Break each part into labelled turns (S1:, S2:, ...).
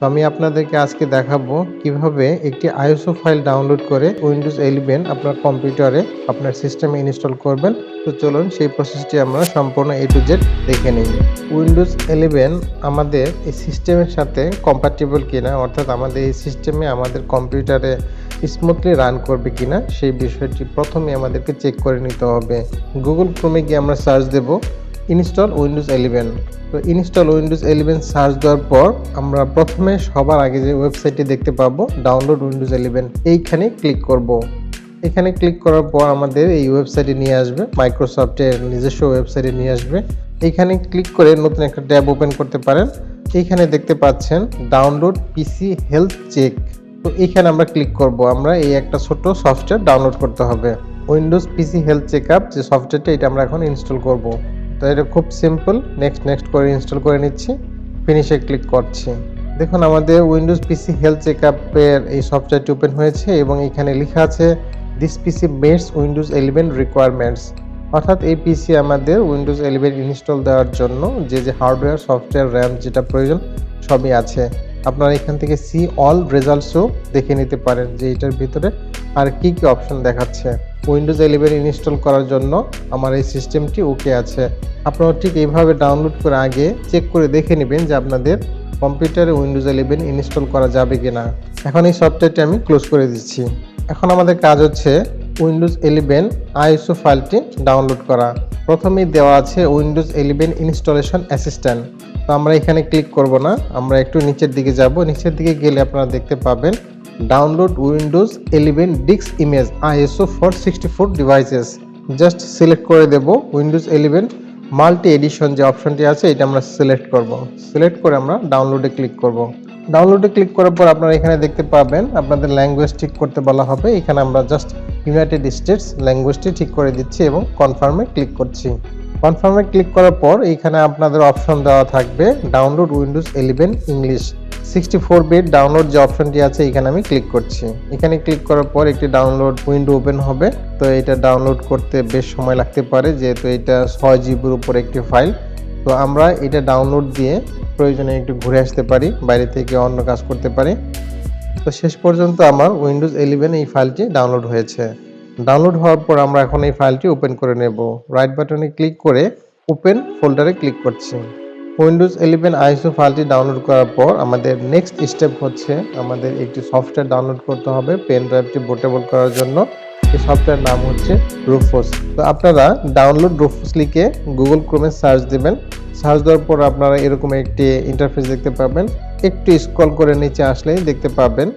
S1: তো আমি আপনাদেরকে আজকে দেখাবো কিভাবে একটি আইএসও ফাইল ডাউনলোড করে উইন্ডোজ 11 আপনার কম্পিউটারে আপনার সিস্টেমে ইনস্টল করবেন। তো চলুন সেই প্রসেসটি আমরা সম্পূর্ণ A to Z দেখে নিই। উইন্ডোজ 11 আমাদের এই সিস্টেমের সাথে কম্প্যাটিবল কিনা, অর্থাৎ আমাদের এই সিস্টেমে আমাদের কম্পিউটারে স্মুথলি রান করবে কিনা সেই বিষয়টি প্রথমে আমাদেরকে চেক করে নিতে হবে। গুগল ক্রোমে গিয়ে আমরা সার্চ দেব ইনস্টল উইন্ডোজ 11। তো ইনস্টল উইন্ডোজ 11 সার্চ দেওয়ার পর আমরা প্রথমে সবার আগে যে ওয়েবসাইটটি দেখতে পাবো ডাউনলোড উইন্ডোজ 11, এইখানে ক্লিক করব। এখানে ক্লিক করার পর আমাদের এই ওয়েবসাইটে নিয়ে আসবে, মাইক্রোসফটের নিজস্ব ওয়েবসাইটে নিয়ে আসবে। এইখানে ক্লিক করে নতুন একটা ট্যাব ওপেন করতে পারেন। এইখানে দেখতে পাচ্ছেন ডাউনলোড পিসি হেলথ চেক। তো এইখানে আমরা ক্লিক করব। আমরা এই একটা ছোট সফটওয়্যার ডাউনলোড করতে হবে, উইন্ডোজ পিসি হেলথ চেকআপ যে সফটওয়্যারটা, এটা আমরা এখন ইনস্টল করব। তো এটা খুব সিম্পল, নেক্সট করে ইনস্টল করে নিচ্ছি, ফিনিশে ক্লিক করছি। দেখুন আমাদের উইন্ডোজ পিসি হেলথ চেকআপের এই সফটওয়্যারটি ওপেন হয়েছে এবং এখানে লেখা আছে this PC meets Windows 11 requirements, অর্থাৎ এই পিসি আমাদের উইন্ডোজ 11 ইনস্টল দেওয়ার জন্য যে হার্ডওয়্যার, সফটওয়্যার, র্যাম যেটা প্রয়োজন সবই আছে। আপনারা এখান থেকে সি অল রেজাল্টসও দেখে নিতে পারেন যে এটার ভিতরে আর কি কি অপশন দেখাচ্ছে। উইন্ডোজ 11 ইনস্টল করার জন্য আমার এই সিস্টেমটি ওকে আছে। আপনারা ঠিক এইভাবে ডাউনলোড করে আগে চেক করে দেখে নেবেন যে আপনাদের কম্পিউটারে উইন্ডোজ 11 ইনস্টল করা যাবে কিনা। এখন এই সফটওয়্যারটি আমি ক্লোজ করে দিচ্ছি। এখন আমাদের কাজ হচ্ছে উইন্ডোজ 11 আইএসও ফাইলটি ডাউনলোড করা। প্রথমেই দেওয়া আছে উইন্ডোজ 11 ইনস্টলেশন অ্যাসিস্ট্যান্ট। তো আমরা এখানে ক্লিক করব না, আমরা একটু নিচের দিকে যাব। নিচের দিকে গেলে আপনারা দেখতে পাবেন download Windows 11 disk image ISO for 64 devices. Just select করে দেব উইন্ডোজ 11 মাল্টি এডিশন যে অপশনটি আছে এটা আমরা সিলেক্ট করব। সিলেক্ট করে আমরা ডাউনলোডে ক্লিক করব। ডাউনলোডে ক্লিক করার পর আপনারা এখানে দেখতে পাবেন আপনাদের ল্যাঙ্গুয়েজ ঠিক করতে বলা হবে। এখানে আমরা জাস্ট ইউনাইটেড স্টেটস ল্যাঙ্গুয়েজটি ঠিক করে দিচ্ছি এবং কনফার্মে ক্লিক করছি। কনফার্মে ক্লিক করার পর এইখানে আপনাদের অপশন দেওয়া থাকবে download Windows 11 English 64 bit download যে অপশনটি আছে এখানে আমি ক্লিক করছি। এখানে ক্লিক করার পর একটি ডাউনলোড উইন্ডো ওপেন হবে। তো এটা ডাউনলোড করতে বেশ সময় লাগতে পারে, যেহেতু এটা 6 জিবির উপর একটি ফাইল। তো আমরা এটা ডাউনলোড দিয়ে প্রয়োজনে একটু ঘুরে আসতে পারি, বাইরে থেকে অন্য কাজ করতে পারি। তো শেষ পর্যন্ত আমার উইন্ডোজ 11 এই ফাইলটি ডাউনলোড হয়েছে। ডাউনলোড হওয়ার পর আমরা এখন এই ফাইলটি ওপেন করে নেব। রাইট বাটনে ক্লিক করে ওপেন ফোল্ডারে ক্লিক করছি। উইন্ডোজ 11 আইএসও ফাইলটি ডাউনলোড করার পর আমাদের নেক্সট স্টেপ হচ্ছে আমাদের একটি সফটওয়্যার ডাউনলোড করতে হবে পেন ড্রাইভটি বুটেবল করার জন্য। এই সফটওয়্যার নাম হচ্ছে রুফোস। তো আপনারা ডাউনলোড রুফোস লিখে গুগল ক্রোমে সার্চ দেবেন। সার্চ দেওয়ার পর আপনারা এরকম একটি ইন্টারফেস দেখতে পাবেন। একটু স্ক্রল করে নিচে আসলেই দেখতে পাবেন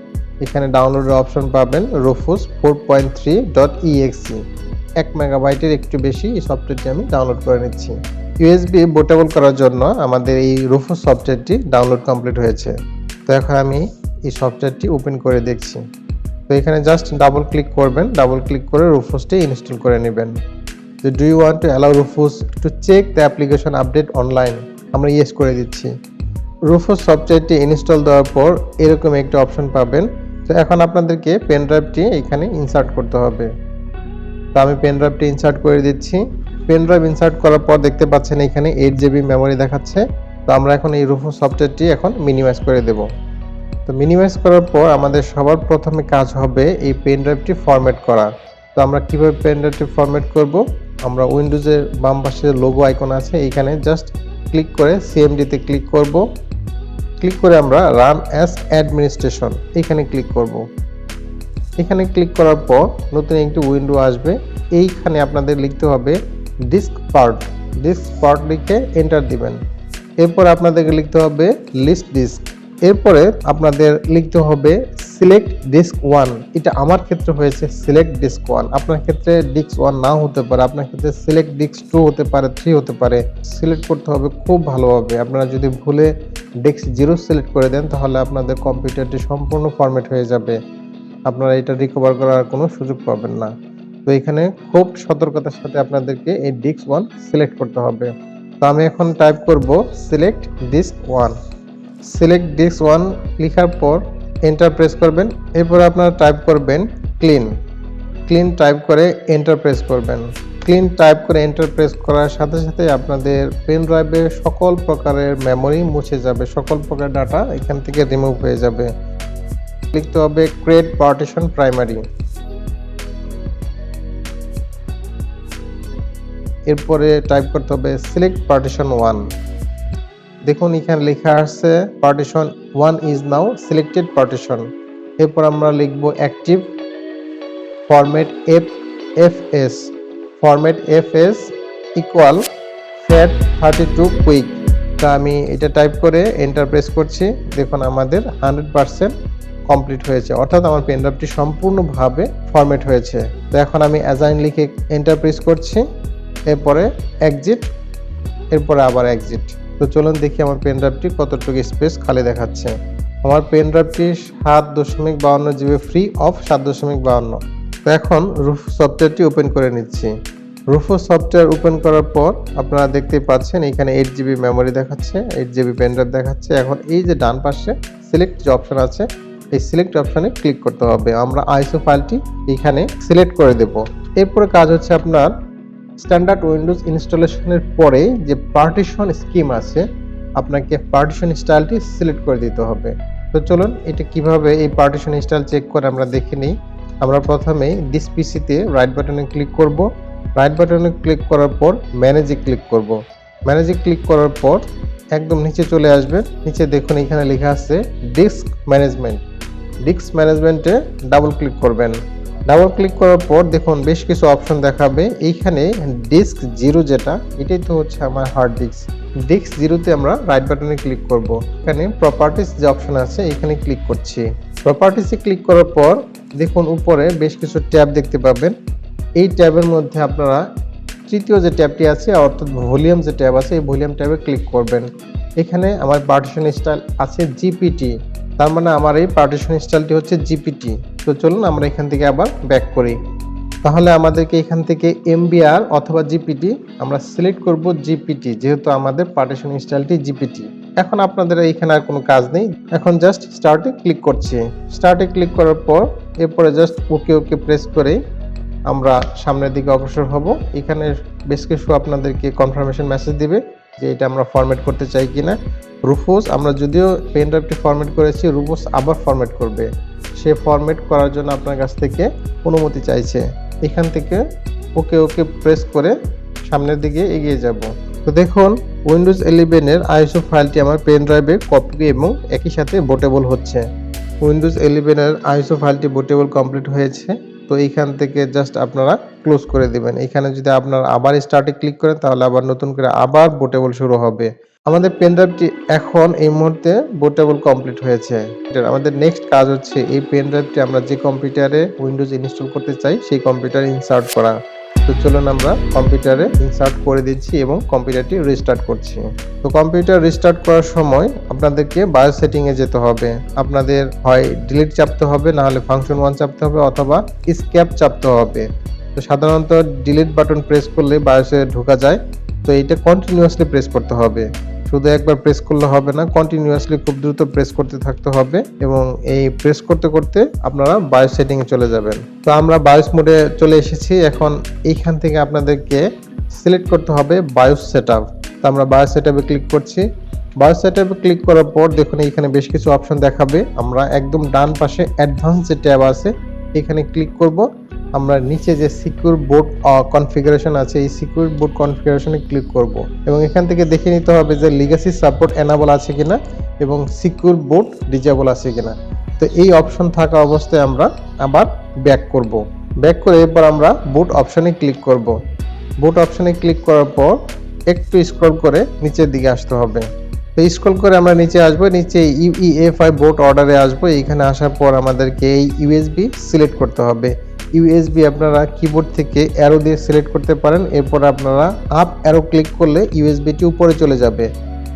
S1: এখানে ডাউনলোডের অপশন পাবেন রুফোস 4.3.exe। 1 মেগাবাইটের একটু বেশি এই সফটওয়্যারটি আমি ডাউনলোড করে নিচ্ছি। USB বুটেবল করার জন্য আমাদের এই রুফোস সফটওয়্যারটি ডাউনলোড কমপ্লিট হয়েছে। তো এখন আমি এই সফটওয়্যারটি ওপেন করে দেখছি। তো এখানে জাস্ট ডাবল ক্লিক করবেন, ডাবল ক্লিক করে রুফোসটি ইনস্টল করে নেবেন। তো do you want to allow Rufus to check the application update online, আমরা ইয়েস করে দিচ্ছি। রুফোস সফটওয়্যারটি ইনস্টল দেওয়ার পর এরকম একটা অপশন পাবেন। তো এখন আপনাদেরকে পেন ড্রাইভটি এখানে ইনসার্ট করতে হবে। তো আমি পেন ড্রাইভটি ইনসার্ট করে দিচ্ছি। পেন ড্রাইভ ইনসার্ট করার পর দেখতে পাচ্ছেন এখানে 8 জিবি মেমোরি দেখাচ্ছে। তো আমরা এখন এই রুফোস সফটওয়্যারটি এখন মিনিমাইজ করে দেব। তো মিনিমাইজ করার পর আমাদের সবার প্রথমে কাজ হবে এই পেন ড্রাইভটি ফরম্যাট করা। তো আমরা কিভাবে পেন ড্রাইভটি ফরম্যাট করব, আমরা উইন্ডোজের বাম পাশে লোগো আইকন আছে এইখানে জাস্ট ক্লিক করে সিএমডিতে ক্লিক করব। ক্লিক করে আমরা রান অ্যাজ অ্যাডমিনিস্ট্রেশন এখানে ক্লিক করব। এখানে ক্লিক করার পর নতুন একটি উইন্ডো আসবে। এইখানে আপনাদের লিখতে হবে ডিস্ক পার্ট লিখে এন্টার দিবেন। এরপর আপনাদেরকে লিখতে হবে লিস্ট ডিস্ক। এরপরে আপনাদের লিখতে হবে সিলেক্ট ডিস্ক 1। এটা আমার ক্ষেত্রে হয়েছে সিলেক্ট ডিস্ক 1, আপনার ক্ষেত্রে ডিস্ক 1 নাও হতে পারে, আপনার ক্ষেত্রে সিলেক্ট ডিস্ক 2 হতে পারে, 3 হতে পারে। সিলেক্ট করতে হবে খুব ভালোভাবে। আপনারা যদি ভুলে ডিস্ক 0 সিলেক্ট করে দেন তাহলে আপনাদের কম্পিউটারটি সম্পূর্ণ ফরম্যাট হয়ে যাবে, আপনারা এটা রিকভার করার কোনো সুযোগ পাবেন না। তো এখানে খুব সতর্কতার সাথে আপনাদেরকে এই ডিস্ক 1 সিলেক্ট করতে হবে। তো আমি এখন টাইপ করব সিলেক্ট ডিস্ক 1। সিলেক্ট ডিস্ক 1 লেখার পর এন্টার প্রেস করবেন। এরপর আপনারা টাইপ করবেন ক্লিন টাইপ করে এন্টার প্রেস করবেন। ক্লিন টাইপ করে এন্টার প্রেস করার সাথে সাথে আপনাদের পেন ড্রাইভে সকল প্রকারের মেমোরি মুছে যাবে, সকল প্রকার ডাটা এখান থেকে রিমুভ হয়ে যাবে। লিখতে হবে ক্রিয়েট পার্টিশন প্রাইমারি, এরপরে টাইপ করতে হবে সিলেক্ট পার্টিশন 1। দেখুন এখানে লেখা আছে partition 1 is now selected partition. এরপর আমরা লিখব active format FS, format FS equal fat 32 quick. তা আমি এটা টাইপ করে এন্টার প্রেস করছি। দেখুন আমাদের 100% কমপ্লিট হয়েছে, অর্থাৎ আমার পেন ড্রাইভটি সম্পূর্ণভাবে ফরম্যাট হয়েছে। তো এখন আমি অ্যাসাইন লিখে এন্টার প্রেস করছি, এরপরে এক্সিট, এরপরে আবার এক্সিট। তো চলুন দেখি আমার পেন ড্রাইভটি কতটুকু স্পেস খালি দেখাচ্ছে। আমার পেন ড্রাইভটি 7.52 জিবি ফ্রি অফ 7.52। তো এখন রুফো সফটওয়্যারটি ওপেন করে নিচ্ছি। রুফো সফটওয়্যার ওপেন করার পর আপনারা দেখতে পাচ্ছেন এখানে 8 জিবি মেমোরি দেখাচ্ছে, 8 জিবি পেন ড্রাইভ দেখাচ্ছে। এখন এই যে ডান পাশে সিলেক্ট যে অপশন আছে, এই সিলেক্ট অপশনে ক্লিক করতে হবে। আমরা আইএসও ফাইলটি এখানে সিলেক্ট করে দেব। এরপরে কাজ হচ্ছে আপনার স্ট্যান্ডার্ড উইন্ডোজ ইনস্টলেশনের পরে যে পার্টিশন স্কিম আছে, আপনাকে পার্টিশন স্টাইলটি সিলেক্ট করে দিতে হবে। তো চলুন এটা কিভাবে এই পার্টিশন স্টাইল চেক করে আমরা দেখে নিই। আমরা প্রথমেই দিস পিসিতে রাইট বাটনে ক্লিক করব। রাইট বাটনে ক্লিক করার পর ম্যানেজে ক্লিক করব। ম্যানেজে ক্লিক করার পর একদম নিচে চলে আসবে। নিচে দেখুন এখানে লেখা আছে ডিস্ক ম্যানেজমেন্ট। ডিস্ক ম্যানেজমেন্টে ডাবল ক্লিক করবেন। ডাবল ক্লিক করার পর দেখুন বেশ কিছু অপশন দেখাবে। এইখানে ডিস্ক 0 যেটা, এটাই তো হচ্ছে আমার হার্ড ডিস্ক। ডিস্ক 0তে আমরা রাইট বাটনে ক্লিক করব। এখানে প্রপার্টিস যে অপশন আছে এখানে ক্লিক করছি। প্রপার্টিসে ক্লিক করার পর দেখুন উপরে বেশ কিছু ট্যাব দেখতে পাবেন। এই ট্যাবের মধ্যে আপনারা তৃতীয় যে ট্যাবটি আছে অর্থাৎ ভলিউম যে ট্যাব আছে, এই ভলিউম ট্যাবে ক্লিক করবেন। এখানে আমার পার্টিশন স্টাইল আছে জিপিটি, তার মানে আমার এই পার্টিশন স্টাইলটি হচ্ছে জিপিটি। তো চলুন আমরা এখান থেকে আবার ব্যাক করি। তাহলে আমাদেরকে এখান থেকে এমবিআর অথবা জিপিটি আমরা সিলেক্ট করব জিপিটি, যেহেতু আমাদের পার্টিশন স্টাইলটি জিপিটি। এখন আপনাদের এখানে আর কোনো কাজ নেই, এখন জাস্ট স্টার্টে ক্লিক করছি। স্টার্টে ক্লিক করার পর এরপরে জাস্ট ওকে প্রেস করে আমরা সামনের দিকে অগ্রসর হব। এখানে বেশ কিছু আপনাদেরকে কনফার্মেশন মেসেজ দিবে যে এটা আমরা ফরম্যাট করতে চাই কিনা। রুফোস আমরা যদিও পেন ড্রাইভটি ফরম্যাট করেছি, রুফোস আবার ফরম্যাট করবে। সে ফরম্যাট করার জন্য আপনার কাছ থেকে অনুমতি চাইছে। এখান থেকে ওকে প্রেস করে সামনের দিকে এগিয়ে যাব। তো দেখুন উইন্ডোজ 11 আইএসও ফাইলটি আমার পেন ড্রাইভে কপি এবং একই সাথে বোটেবল হচ্ছে। উইন্ডোজ 11 আইএসও ফাইলটি বোটেবল কমপ্লিট হয়েছে। তো এইখান থেকে জাস্ট আপনারা ক্লোজ করে দিবেন। এখানে যদি আপনারা আবার স্টার্টে ক্লিক করেন তাহলে আবার নতুন করে আবার বোটেবল শুরু হবে। আমাদের পেন ড্রাইভটি এখন এই মুহূর্তে বোটেবল কমপ্লিট হয়েছে। আমাদের নেক্সট কাজ হচ্ছে এই পেন ড্রাইভটি আমরা যে কম্পিউটারে উইন্ডোজ ইনস্টল করতে চাই সেই কম্পিউটারে ইনসার্ট করা। তো চলুন আমরা কম্পিউটারে ইনসার্ট করে দিচ্ছি এবং কম্পিউটারটি রিস্টার্ট করছি। তো কম্পিউটার রিস্টার্ট করার সময় আপনাদেরকে বায়োস সেটিংয়ে যেতে হবে। আপনাদের হয় ডিলিট চাপতে হবে, না হলে ফাংশন 1 চাপতে হবে, অথবা এসকেপ চাপতে হবে। তো সাধারণত ডিলিট বাটন প্রেস করলে বায়োসে ঢোকা যায়। তো এইটা কন্টিনিউয়াসলি প্রেস করতে হবে, শুধু একবার প্রেস করলে হবে না, কন্টিনিউয়াসলি খুব দ্রুত প্রেস করতে থাকতে হবে এবং এই প্রেস করতে করতে আপনারা বায়োস সেটিংয়ে চলে যাবেন। তো আমরা বায়োস মোডে চলে এসেছি। এখন এইখান থেকে আপনাদেরকে সিলেক্ট করতে হবে বায়োস সেটআপ। তো আমরা বায়োস সেটআপে ক্লিক করছি। বায়োস সেটআপে ক্লিক করার পর দেখুন এখানে বেশ কিছু অপশন দেখাবে। আমরা একদম ডান পাশে অ্যাডভান্স যে ট্যাব আছে এখানে ক্লিক করব। আমরা নিচে যে সিকিউর বোর্ড কনফিগারেশন আছে এই সিকিউর বোর্ড কনফিগারেশনে ক্লিক করব এবং এখান থেকে দেখে নিতে হবে যে লিগ্যাসি সাপোর্ট এনেবল আছে কিনা এবং সিকিউর বোর্ড ডিজেবল আছে কিনা। তো এই অপশন থাকা অবস্থায় আমরা আবার ব্যাক করব। ব্যাক করে এরপর আমরা বুট অপশনে ক্লিক করব। বুট অপশনে ক্লিক করার পর একটু স্ক্রল করে নিচের দিকে আসতে হবে। তো স্ক্রল করে আমরা নিচে আসব, নিচে UEFI বোর্ড অর্ডারে আসব। এইখানে আসার পর আমাদেরকে এই USB সিলেক্ট করতে হবে। USB আপনারা কিবোর্ড থেকে অ্যারো দিয়ে সিলেক্ট করতে পারেন। এরপর আপনারা আপ অ্যারো ক্লিক করলে USBটি উপরে চলে যাবে।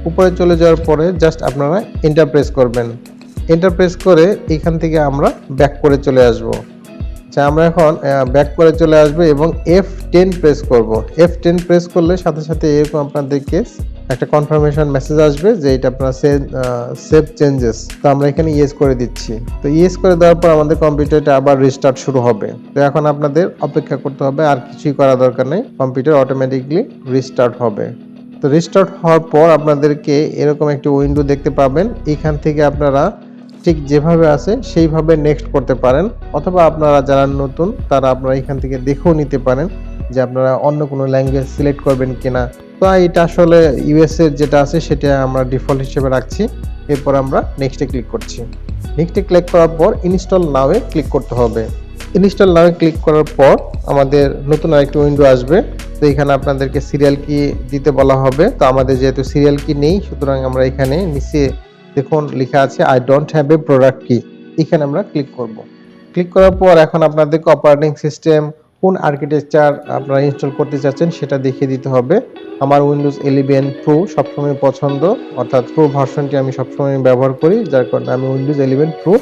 S1: উপরে চলে যাওয়ার পরে জাস্ট আপনারা এন্টার প্রেস করবেন। এন্টার প্রেস করে এখান থেকে আমরা ব্যাক করে চলে আসব। আচ্ছা, আমরা এখন ব্যাক করে চলে আসব এবং F10 প্রেস করব। F10 প্রেস করলে সাথে সাথে এরকম আপনাদেরকে একটা কনফার্মেশন মেসেজ আসবে যে এটা আপনার সেভ চেঞ্জেস। তো আমরা এখানে ইয়েস করে দিচ্ছি। তো ইয়েস করে দেওয়ার পর আমাদের কম্পিউটারটা আবার রিস্টার্ট শুরু হবে। তো এখন আপনাদের অপেক্ষা করতে হবে, আর কিছুই করা দরকার নেই, কম্পিউটার অটোমেটিকলি রিস্টার্ট হবে। তো রিস্টার্ট হওয়ার পর আপনাদেরকে এরকম একটি উইন্ডো দেখতে পাবেন। এখান থেকে আপনারা ঠিক যেভাবে আছে সেইভাবে নেক্সট করতে পারেন, অথবা আপনারা যারা নতুন তারা আপনারা এখান থেকে দেখেও নিতে পারেন যে আপনারা অন্য কোনো ল্যাঙ্গুয়েজ সিলেক্ট করবেন কিনা। তো এটা আসলে ইউএস এর যেটা আছে সেটা আমরা ডিফল্ট হিসেবে রাখছি। এরপর আমরা নেক্সটে ক্লিক করছি। নেক্সটে ক্লিক করার পর ইনস্টল নাও এ ক্লিক করতে হবে। ইনস্টল নাও এ ক্লিক করার পর আমাদের নতুন আরেকটি উইন্ডো আসবে। তো এখানে আপনাদেরকে সিরিয়াল কি দিতে বলা হবে। তো আমাদের যেহেতু সিরিয়াল কি নেই, সুতরাং আমরা এখানে নিচে দেখুন লেখা আছে I don't have a product কি, এখানে আমরা ক্লিক করব। ক্লিক করার পর এখন আপনাদেরকে অপারেটিং সিস্টেম কোন আর্কিটেকচার আপনারা ইনস্টল করতে চাচ্ছেন সেটা দেখিয়ে দিতে হবে। আমার উইন্ডোজ 11 প্রো সবসময় পছন্দ, অর্থাৎ প্রো ভার্সনটি আমি সবসময় ব্যবহার করি, যার কারণে আমি উইন্ডোজ 11 প্রো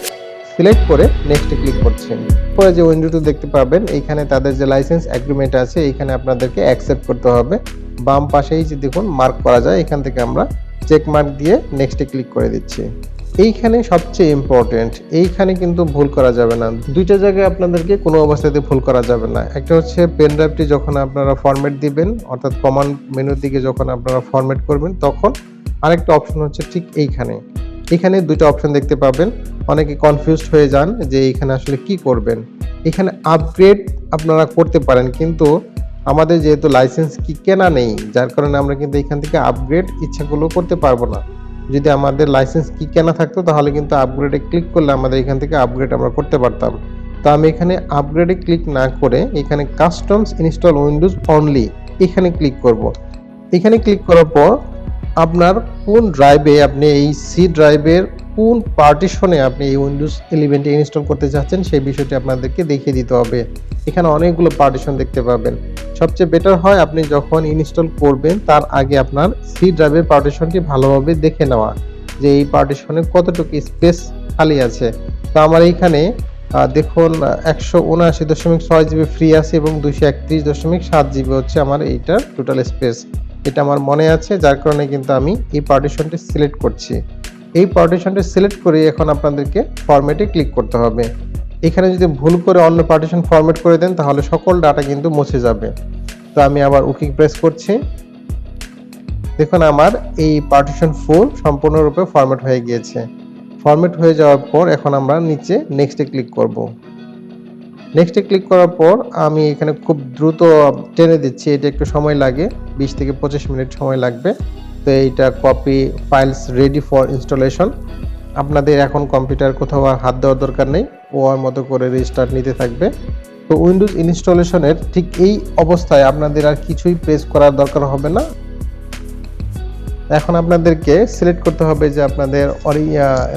S1: সিলেক্ট করে নেক্সটে ক্লিক করছি। পরে যে উইন্ডোটি দেখতে পাবেন এইখানে তাদের যে লাইসেন্স এগ্রিমেন্ট আছে এইখানে আপনাদেরকে অ্যাকসেপ্ট করতে হবে। বাম পাশেই যে দেখুন মার্ক করা যায়, এখান থেকে আমরা চেক মার্ক দিয়ে নেক্সটে ক্লিক করে দিচ্ছি। এইখানে সবচেয়ে ইম্পর্টেন্ট, এইখানে কিন্তু ভুল করা যাবে না। দুইটা জায়গায় আপনাদেরকে কোনো অবস্থাতে ভুল করা যাবে না। একটা হচ্ছে পেন ড্রাইভটি যখন আপনারা ফরম্যাট দিবেন, অর্থাৎ কমান্ড মেনুর দিকে যখন আপনারা ফরম্যাট করবেন তখন, আরেকটা অপশন হচ্ছে ঠিক এইখানে। এখানে দুটো অপশন দেখতে পাবেন। অনেকে কনফিউজড হয়ে যান যে এইখানে আসলে কি করবেন। এখানে আপগ্রেড আপনারা করতে পারেন, কিন্তু আমাদের যেহেতু লাইসেন্স কি কেনা নেই, যার কারণে আমরা কিন্তু এখান থেকে আপগ্রেড ইচ্ছাগুলো করতে পারবো না। যদি আমাদের লাইসেন্স কি কেনা থাকতো তাহলে কিন্তু আপগ্রেডে ক্লিক করলে আমাদের এখান থেকে আপগ্রেড আমরা করতে পারতাম। তো আমি এখানে আপগ্রেডে ক্লিক না করে এখানে কাস্টমস ইনস্টল উইন্ডোজ অনলি এখানে ক্লিক করব। এখানে ক্লিক করার পর আপনার কোন ড্রাইভে আপনি এই সি ড্রাইভের কোন পার্টিশনে আপনি এই উইন্ডোজ 11টি ইনস্টল করতে চাচ্ছেন সেই বিষয়টি আপনাদেরকে দেখিয়ে দিতে হবে। এখানে অনেকগুলো পার্টিশন দেখতে পাবেন। সবচেয়ে বেটার হয় আপনি যখন ইনস্টল করবেন তার আগে আপনার সি ড্রাইভের পার্টিশনটি ভালোভাবে দেখে নেওয়া যে এই পার্টিশনে কতটুকু স্পেস খালি আছে। তো আমার এইখানে দেখুন 179.6 জিবি ফ্রি আছে এবং 231.7 জিবি হচ্ছে আমার এইটার টোটাল স্পেস। এটা আমার মনে আছে, যার কারণে কিন্তু আমি এই পার্টিশনটি সিলেক্ট করছি। এই পার্টিশনটি সিলেক্ট করে এখন আপনাদেরকে ফরম্যাটে ক্লিক করতে হবে। এখানে যদি ভুল করে অন্য পার্টিশন ফরম্যাট করে দেন তাহলে সকল ডাটা কিন্তু মুছে যাবে। তো আমি আবার ওকে প্রেস করছি। দেখুন আমার এই পার্টিশন 4 সম্পূর্ণরূপে ফরম্যাট হয়ে গিয়েছে। ফরম্যাট হয়ে যাওয়ার পর এখন আমরা নিচে নেক্সটে ক্লিক করব। নেক্সটে ক্লিক করার পর আমি এখানে খুব দ্রুত টেনে দিচ্ছি, এটা একটু সময় লাগে, 20 থেকে 25 মিনিট সময় লাগবে। তো এইটা copy files ready for installation. আপনাদের এখন কম্পিউটার কোথাও আর হাত দেওয়ার দরকার নেই, ওর মতো করে রিস্টার্ট নিতে থাকবে। তো উইন্ডোজ ইনস্টলেশনের ঠিক এই অবস্থায় আপনাদের আর কিছুই প্রেস করার দরকার হবে না। এখন আপনাদেরকে সিলেক্ট করতে হবে যে আপনাদের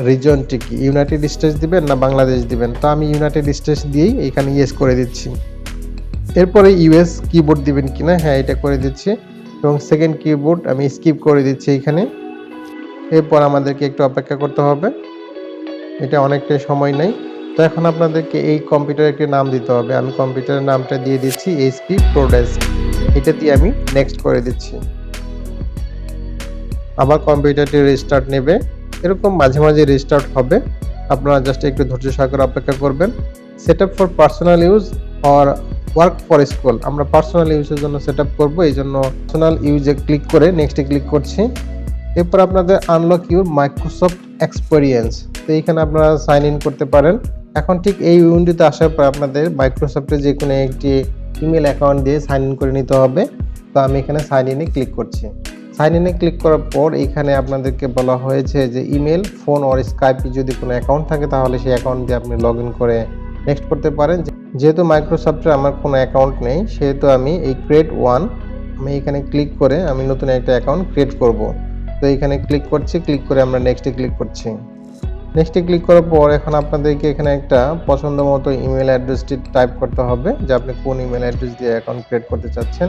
S1: রিজনটি কি, ইউনাইটেড স্টেটস দিবেন না বাংলাদেশ দিবেন। তো আমি ইউনাইটেড স্টেটস দিয়েই এখানে ইয়েস করে দিচ্ছি। এরপরে ইউএস কিবোর্ড দিবেন কিনা, হ্যাঁ এটা করে দিচ্ছি, এবং সেকেন্ড কিবোর্ড আমি স্কিপ করে দিচ্ছি এখানে। এরপর আমাদেরকে একটু অপেক্ষা করতে হবে, এটা অনেকটাই সময় নেই। তো এখন আপনাদেরকে এই কম্পিউটারের একটি নাম দিতে হবে। আমি কম্পিউটারের নামটা দিয়ে দিচ্ছি এইচপি প্রোডেস্ক, এটা দিয়ে আমি নেক্সট করে দিচ্ছি। আবার কম্পিউটারটি রিস্টার্ট নেবে, এরকম মাঝে মাঝে রিস্টার্ট হবে, আপনারা জাস্ট একটু ধৈর্য সহকারে অপেক্ষা করবেন। Setup for personal use or work for school, আমরা পার্সোনাল ইউজের জন্য সেটআপ করব, এই জন্য পার্সোনাল ইউজে ক্লিক করে নেক্সটে ক্লিক করছি। এরপর আপনাদের আনলক ইউর মাইক্রোসফট এক্সপেরিয়েন্স, তো এইখানে আপনারা সাইন ইন করতে পারেন। এখন ঠিক এই উইন্ডোতে আসার পর আপনাদের মাইক্রোসফটের যে কোনো একটি ইমেল অ্যাকাউন্ট দিয়ে সাইন ইন করে নিতে হবে। তো আমি এখানে সাইন ইনে ক্লিক করছি। সাইন ইনে ক্লিক করার পর এখানে আপনাদেরকে বলা হয়েছে যে ইমেল, ফোন অর স্কাইপে যদি কোনো অ্যাকাউন্ট থাকে তাহলে সেই অ্যাকাউন্ট দিয়ে আপনি লগ ইন করে নেক্সট করতে পারেন। যেহেতু মাইক্রোসফটের আমার কোনো অ্যাকাউন্ট নেই সেহেতু আমি এই ক্রিয়েট ওয়ান, আমি এখানে ক্লিক করে আমি নতুন একটা অ্যাকাউন্ট ক্রিয়েট করব। তো এখানে ক্লিক করছি, ক্লিক করে আমরা নেক্সটে ক্লিক করছি। নেক্সটে ক্লিক করার পর এখন আপনাদেরকে এখানে একটা পছন্দ মতো ইমেল অ্যাড্রেসটি টাইপ করতে হবে যে আপনি কোন ইমেল অ্যাড্রেস দিয়ে অ্যাকাউন্ট ক্রিয়েট করতে চাচ্ছেন।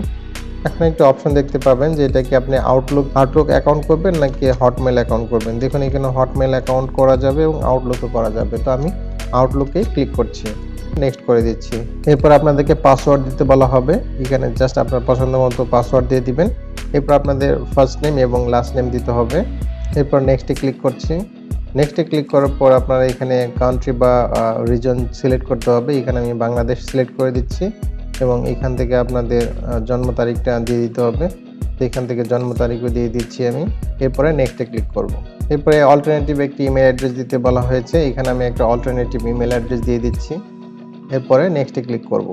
S1: এখন একটা অপশন দেখতে পাবেন যে এটা কি আপনি আউটলুক অ্যাকাউন্ট করবেন নাকি হটমেল অ্যাকাউন্ট করবেন। দেখুন এখানে হটমেল অ্যাকাউন্ট করা যাবে এবং আউটলুকও করা যাবে। তো আমি আউটলুকে ক্লিক করছি, নেক্সট করে দিচ্ছি। এরপর আপনাদেরকে পাসওয়ার্ড দিতে বলা হবে, এখানে জাস্ট আপনার পছন্দ মতো পাসওয়ার্ড দিয়ে দিবেন। এরপর আপনাদের ফার্স্ট নেম এবং লাস্ট নেম দিতে হবে। এরপর নেক্সটে ক্লিক করছি। নেক্সটে ক্লিক করার পর আপনারা এখানে কান্ট্রি বা রিজন সিলেক্ট করতে হবে। এখানে আমি বাংলাদেশ সিলেক্ট করে দিচ্ছি এবং এখান থেকে আপনাদের জন্ম তারিখটা দিয়ে দিতে হবে। তো এখান থেকে জন্ম তারিখও দিয়ে দিচ্ছি আমি। এরপরে নেক্সটে ক্লিক করব। এরপরে অল্টারনেটিভ একটি ইমেল অ্যাড্রেস দিতে বলা হয়েছে। এখানে আমি একটা অল্টারনেটিভ ইমেল অ্যাড্রেস দিয়ে দিচ্ছি। এরপরে নেক্সটে ক্লিক করব।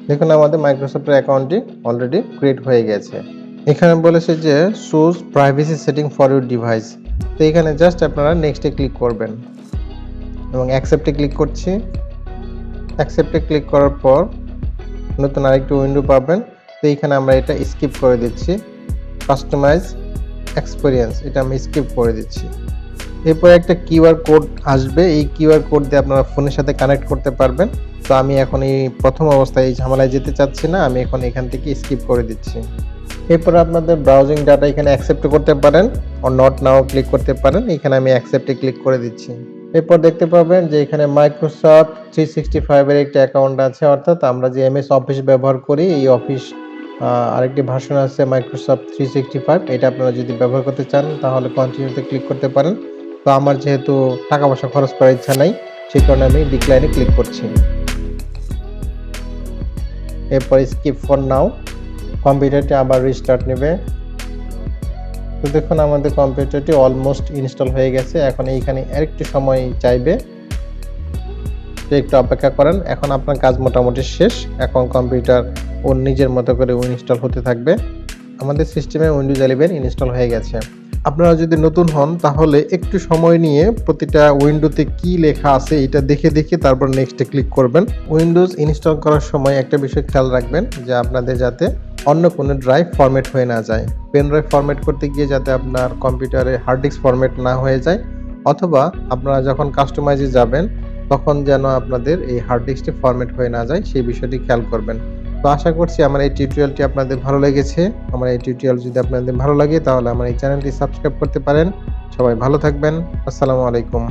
S1: দেখুন আমাদের মাইক্রোসফটের অ্যাকাউন্টটি অলরেডি ক্রিয়েট হয়ে গেছে। এখানে বলেছে যে choose privacy setting for your device. তো এখানে জাস্ট আপনারা নেক্সটে ক্লিক করবেন এবং অ্যাকসেপ্টে ক্লিক করছি। অ্যাকসেপ্টে ক্লিক করার পর নতুন আরেকটি উইন্ডো পাবেন। তো এইখানে আমরা এটা স্কিপ করে দিচ্ছি। কাস্টমাইজ এক্সপিরিয়েন্স এটা আমি স্কিপ করে দিচ্ছি। এরপর একটা কিউআর কোড আসবে। এই কিউআর কোড দিয়ে আপনারা ফোনের সাথে কানেক্ট করতে পারবেন। তো আমি এখন এই প্রথম অবস্থায় এই ঝামেলায় যেতে চাচ্ছি না, আমি এখন এখান থেকে স্কিপ করে দিচ্ছি। এরপর আপনাদের ব্রাউজিং ডাটা এখানে অ্যাকসেপ্ট করতে পারেন, অর নট নাও ক্লিক করতে পারেন। এখানে আমি অ্যাকসেপ্টে ক্লিক করে দিচ্ছি। এরপর দেখতে পাবেন যে এখানে মাইক্রোসফট 365 এর একটা অ্যাকাউন্ট আছে, অর্থাৎ আমরা যে এমএস অফিস ব্যবহার করি এই অফিস আরেকটি ভার্সন আছে মাইক্রোসফট 365। এটা আপনারা যদি ব্যবহার করতে চান তাহলে কন্টিনিউতে ক্লিক করতে পারেন। তো আমার যেহেতু টাকা পয়সা খরচ করার ইচ্ছা নাই, সেই কারণে আমি ডিক্লাইনে ক্লিক করছি। এরপর স্কিপ ফর নাও। কম্পিউটারটি আবার রিস্টার্ট নেবে। তো দেখুন আমাদের কম্পিউটারটি অলমোস্ট ইনস্টল হয়ে গেছে। এখন এইখানে আরেকটু সময় চাইবে, তো একটু অপেক্ষা করেন। এখন আপনার কাজ মোটামুটি শেষ। এখন কম্পিউটার ওর নিজের মতো করে ইনস্টল হতে থাকবে। আমাদের সিস্টেমে উইন্ডোজ 11 ইনস্টল হয়ে গেছে। আপনারা যদি নতুন হন তাহলে একটু সময় নিয়ে প্রতিটা উইন্ডোতে কি লেখা আছে এটা দেখে দেখে তারপর নেক্সটে ক্লিক করবেন। উইন্ডোজ ইনস্টল করার সময় একটা বিষয় খেয়াল রাখবেন যে আপনাদের যাতে অন্য কোনো ড্রাইভ ফরম্যাট হয়ে না যায়। পেন ড্রাইভ ফরম্যাট করতে গিয়ে যাতে আপনার কম্পিউটারে হার্ড ডিস্ক ফরম্যাট না হয়ে যায়, অথবা আপনারা যখন কাস্টমাইজে যাবেন তখন যেন আপনাদের এই হার্ড ডিস্কটি ফরম্যাট হয়ে না যায়, সেই বিষয়টি খেয়াল করবেন। তো আশা করছি আমার এই টিউটোরিয়ালটি আপনাদের ভালো লেগেছে। আমার এই টিউটোরিয়াল যদি আপনাদের ভালো লাগে তাহলে আমার এই চ্যানেলটি সাবস্ক্রাইব করতে পারেন। সবাই ভালো থাকবেন। আসসালামু আলাইকুম।